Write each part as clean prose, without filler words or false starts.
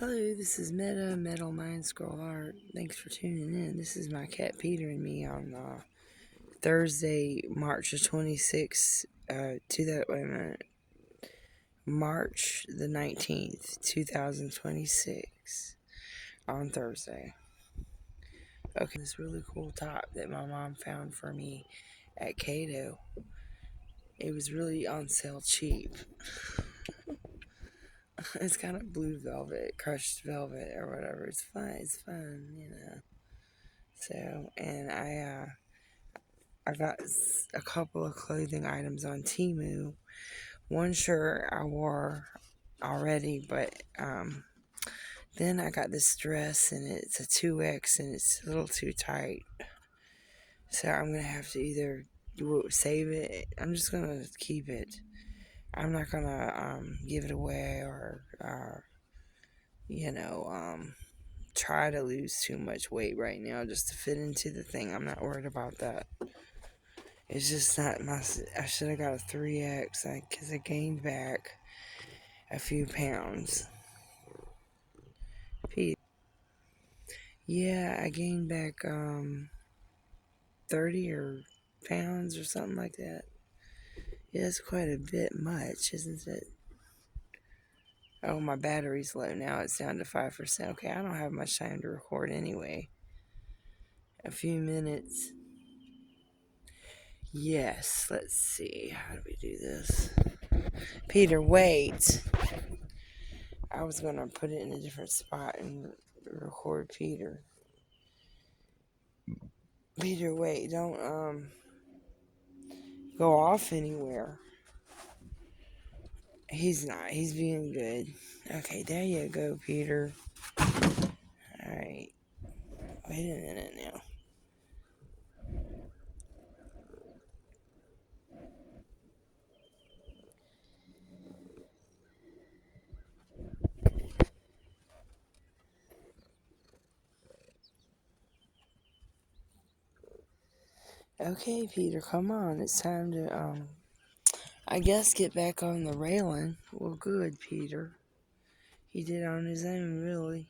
Hello, this is Metal Mind Scroll Art. Thanks for tuning in. This is my cat Peter and me on Thursday, March the 26th, March the 19th, 2026, on Thursday. Okay, this really cool top that my mom found for me at Cato. It was really on sale cheap. It's kind of blue velvet, crushed velvet, or whatever. It's fun. So, and I got a couple of clothing items on Temu. One shirt I wore already, but then I got this dress, and it's a 2X, and it's a little too tight. So I'm gonna have to either save it. I'm just gonna keep it. I'm not gonna give it away or try to lose too much weight right now just to fit into the thing. I'm not worried about that. It's just not I should have got a 3X because I gained back a few pounds. Pete. Yeah, I gained back 30 or pounds or something like that. Yeah, it's quite a bit much, isn't it? Oh, my battery's low now. It's down to 5%. Okay, I don't have much time to record anyway. A few minutes. Yes, let's see. How do we do this? Peter, wait. I was going to put it in a different spot and record Peter. Peter, wait. Don't go off anywhere. He's not. He's being good. Okay, there you go, Peter. Alright. Wait a minute now. Okay, Peter, come on. It's time to, I guess get back on the railing. Well, good, Peter. He did on his own, really.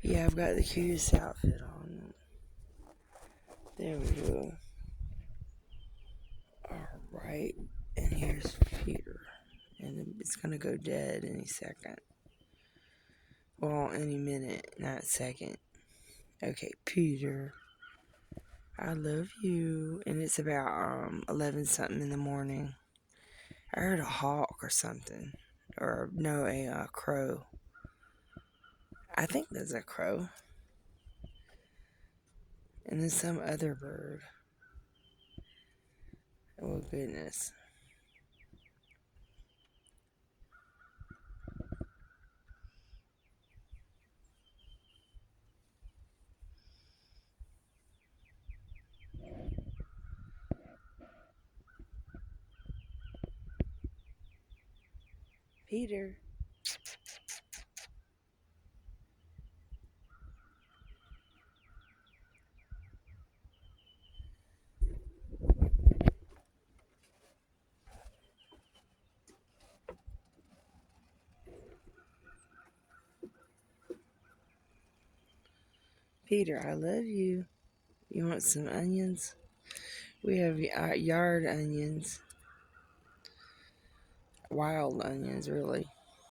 Yeah, I've got the cutest outfit on. There we go. Alright, and here's Peter. And it's gonna go dead any second. Well, any minute, not second. Okay, Peter. I love you. And it's about 11 something in the morning. I heard a hawk or something. Or no, a crow. I think there's a crow. And then some other bird. Oh goodness. Peter. Peter, I love you. You want some onions? We have yard onions. Wild onions, really.